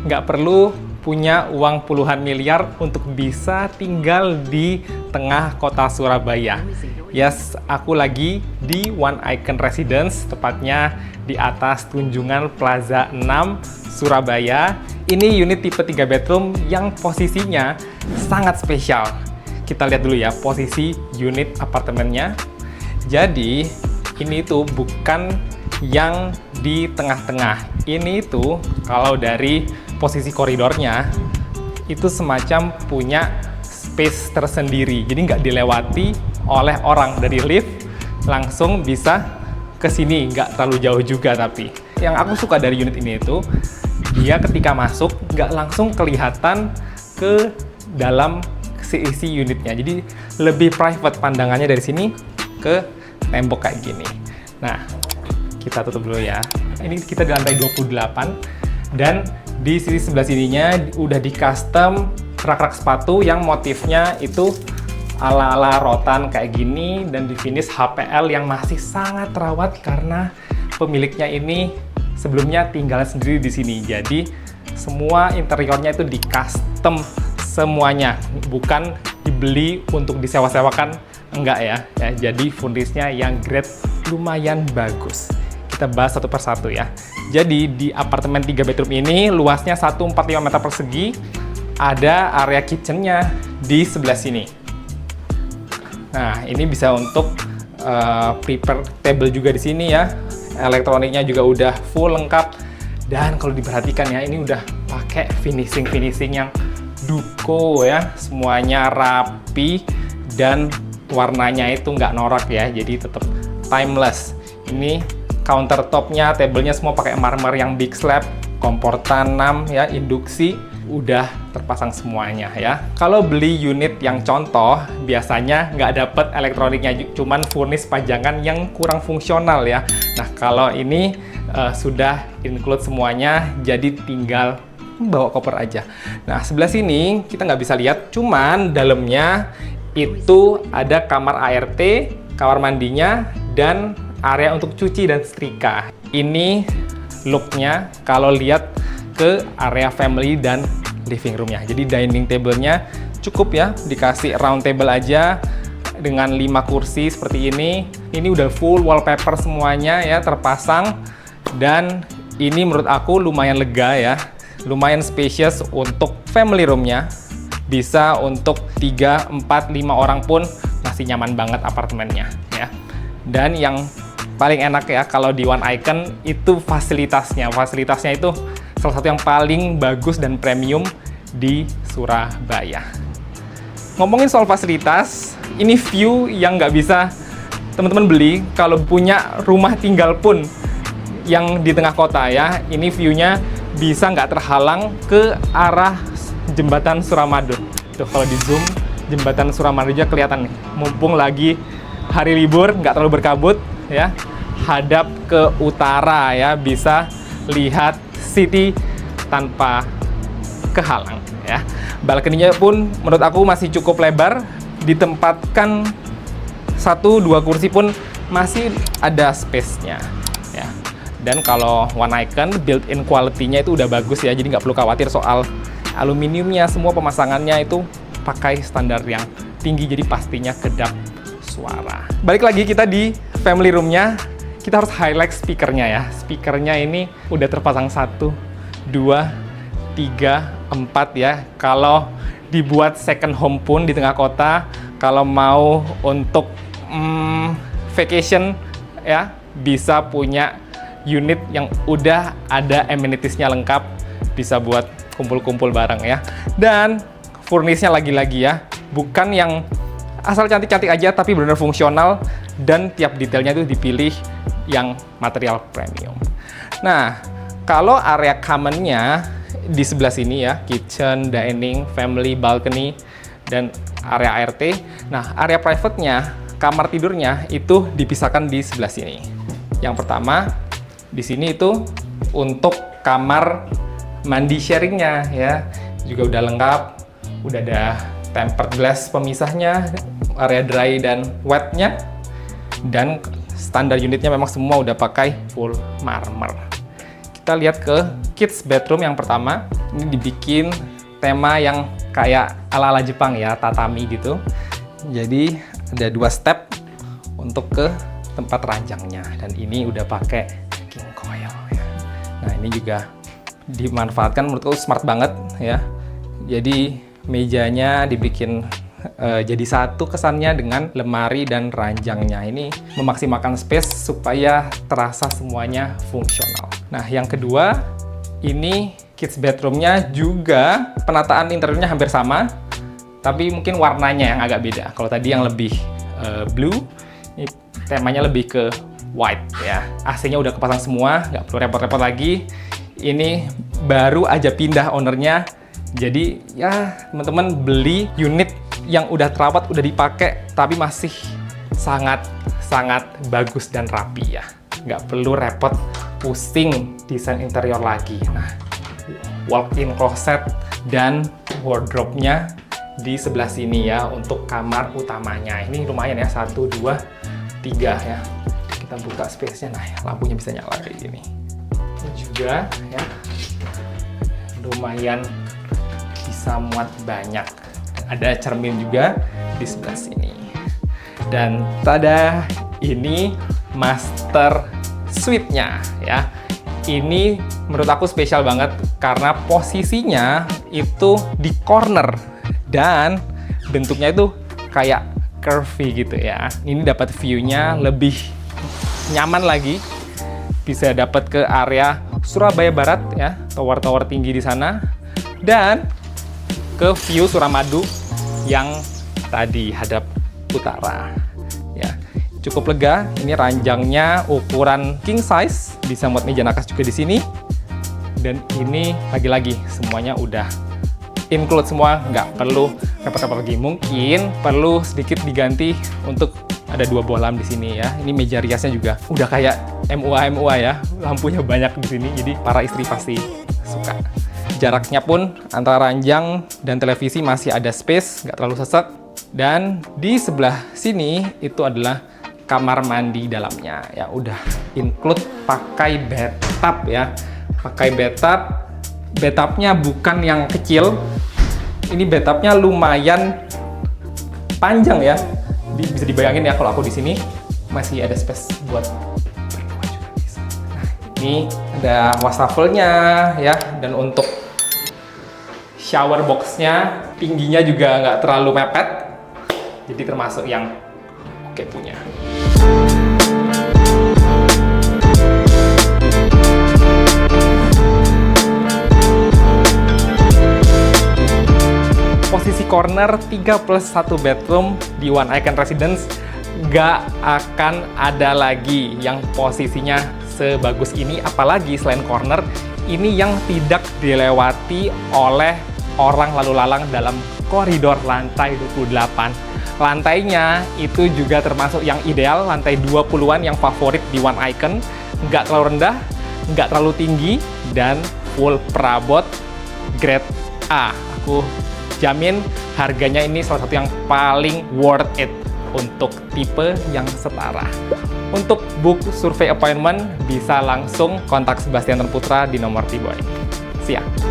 nggak perlu punya uang puluhan miliar untuk bisa tinggal di tengah kota Surabaya. Yes, aku lagi di One Icon Residence, tepatnya di atas Tunjungan Plaza 6, Surabaya. Ini unit tipe 3 bedroom yang posisinya sangat spesial. Kita lihat dulu ya posisi unit apartemennya. Jadi, ini tuh bukan yang di tengah-tengah. Ini tuh kalau dari posisi koridornya itu semacam punya space tersendiri. Jadi nggak dilewati oleh orang dari lift, langsung bisa ke sini, nggak terlalu jauh juga. Tapi yang aku suka dari unit ini itu dia ketika masuk nggak langsung kelihatan ke dalam isi unitnya. Jadi lebih private pandangannya dari sini ke tembok kayak gini. Nah, kita tutup dulu ya. Ini kita di lantai 28 dan di sisi sebelah sininya udah di custom rak-rak sepatu yang motifnya itu ala-ala rotan kayak gini dan di finish HPL yang masih sangat terawat karena pemiliknya ini sebelumnya tinggal sendiri di sini. Jadi semua interiornya itu di custom semuanya, bukan dibeli untuk disewa-sewakan, enggak ya. Jadi furnishnya yang grade lumayan bagus. Kita bahas satu persatu ya. Jadi di apartemen 3 bedroom ini luasnya 145 meter persegi. Ada area kitchennya di sebelah sini. Nah, ini bisa untuk prepare table juga di sini ya. Elektroniknya juga udah full lengkap. Dan kalau diperhatikan ya, ini udah pakai finishing yang duko ya. Semuanya rapi dan warnanya itu nggak norak ya. Jadi tetap timeless. Ini countertopnya, tablenya semua pakai marmer yang big slab, kompor tanam ya, induksi, udah terpasang semuanya ya. Kalau beli unit yang contoh, biasanya nggak dapet elektroniknya, cuman furnish pajangan yang kurang fungsional ya. Nah, kalau ini sudah include semuanya, jadi tinggal bawa koper aja. Nah, sebelah sini kita nggak bisa lihat, cuman dalamnya itu ada kamar ART, kamar mandinya, dan area untuk cuci dan setrika. Ini looknya kalau lihat ke area family dan living roomnya. Jadi dining table-nya cukup ya, dikasih round table aja dengan 5 kursi seperti ini. Ini udah full wallpaper semuanya ya terpasang, dan ini menurut aku lumayan lega ya, lumayan spacious untuk family roomnya. Bisa untuk 3, 4, 5 orang pun masih nyaman banget apartemennya ya. Dan yang paling enak ya kalau di One Icon itu fasilitasnya. Fasilitasnya itu salah satu yang paling bagus dan premium di Surabaya. Ngomongin soal fasilitas, ini view yang nggak bisa teman-teman beli kalau punya rumah tinggal pun yang di tengah kota ya. Ini view-nya bisa nggak terhalang ke arah jembatan Suramadu. Tuh kalau di zoom, jembatan Suramadu aja kelihatan nih. Mumpung lagi hari libur, nggak terlalu berkabut ya, hadap ke utara ya, bisa lihat city tanpa kehalang ya. Balkoninya pun menurut aku masih cukup lebar, ditempatkan 1-2 kursi pun masih ada space-nya ya. Dan kalau One Icon built-in quality-nya itu udah bagus ya, jadi nggak perlu khawatir soal aluminiumnya, semua pemasangannya itu pakai standar yang tinggi, jadi pastinya kedap suara. Balik lagi kita di family room-nya, kita harus highlight speakernya ya. Speakernya ini udah terpasang 1, 2, 3, 4 ya. Kalau dibuat second home pun di tengah kota, kalau mau untuk vacation ya, bisa punya unit yang udah ada amenities-nya lengkap, bisa buat kumpul-kumpul bareng ya. Dan furnish-nya lagi-lagi ya, bukan yang asal cantik-cantik aja, tapi benar-benar fungsional dan tiap detailnya itu dipilih yang material premium. Nah, kalau area common-nya di sebelah sini ya, kitchen, dining, family, balcony, dan area ART. Nah, area private-nya, kamar tidurnya itu dipisahkan di sebelah sini. Yang pertama, di sini itu untuk kamar mandi sharingnya ya, juga udah lengkap, udah ada tempered glass pemisahnya, area dry dan wetnya, dan standar unitnya memang semua udah pakai full marmer. kita lihat ke kids bedroom yang pertama. Ini dibikin tema yang kayak ala-ala Jepang ya, tatami gitu. Jadi ada 2 step untuk ke tempat ranjangnya, dan ini udah pakai king coil ya. Nah, ini juga dimanfaatkan, menurutku smart banget ya. Jadi mejanya dibikin jadi satu kesannya dengan lemari dan ranjangnya. Ini memaksimalkan space supaya terasa semuanya fungsional. Nah, yang kedua, ini kids bedroomnya juga penataan interiornya hampir sama, tapi mungkin warnanya yang agak beda. Kalau tadi yang lebih blue, ini temanya lebih ke white ya. AC-nya udah kepasang semua, nggak perlu repot-repot lagi. Ini baru aja pindah ownernya. Jadi ya teman-teman beli unit yang udah terawat, udah dipakai, tapi masih sangat bagus dan rapi ya. Nggak perlu repot pusing desain interior lagi. Nah, walk-in closet dan wardrobe-nya di sebelah sini ya untuk kamar utamanya. Ini lumayan ya, 1, 2, 3 ya. Kita buka space-nya, nah ya, lampunya bisa nyala kayak gini. Ini juga ya, lumayan bisa muat banyak. Ada cermin juga di sebelah sini. Dan tada, ini master suite-nya ya. Ini menurut aku spesial banget karena posisinya itu di corner dan bentuknya itu kayak curvy gitu ya. Ini dapat view-nya lebih nyaman lagi. Bisa dapat ke area Surabaya Barat ya, tower-tower tinggi di sana, dan ke view Suramadu yang tadi hadap utara ya. Cukup lega. Ini ranjangnya ukuran king size, bisa buat meja nakas juga di sini. Dan ini lagi-lagi semuanya udah include semua, nggak perlu repot-repot lagi. Mungkin perlu sedikit diganti untuk ada 2 bohlam di sini ya. Ini meja riasnya juga udah kayak MUA ya, lampunya banyak di sini. Jadi para istri pasti suka. Jaraknya pun antara ranjang dan televisi masih ada space, nggak terlalu sesek. Dan di sebelah sini itu adalah kamar mandi dalamnya ya, udah include pakai bathtub ya. Pakai bathtub. Bathtubnya bukan yang kecil. Ini bathtubnya lumayan panjang ya. Bisa dibayangin ya kalau aku di sini masih ada space buat berdua juga bisa. Nah, ini ada wastafel-nya ya, dan untuk shower box-nya tingginya juga nggak terlalu mepet, jadi termasuk yang oke punya. Posisi corner 3+1 bedroom di One Icon Residence nggak akan ada lagi yang posisinya sebagus ini, apalagi selain corner, ini yang tidak dilewati oleh orang lalu lalang dalam koridor lantai 28. Lantainya itu juga termasuk yang ideal, lantai 20-an yang favorit di One Icon. Nggak terlalu rendah, nggak terlalu tinggi, dan full perabot grade A. Aku jamin harganya ini salah satu yang paling worth it untuk tipe yang setara. Untuk book survei appointment bisa langsung kontak Sebastian Putra di nomor di bawah ini. Siap.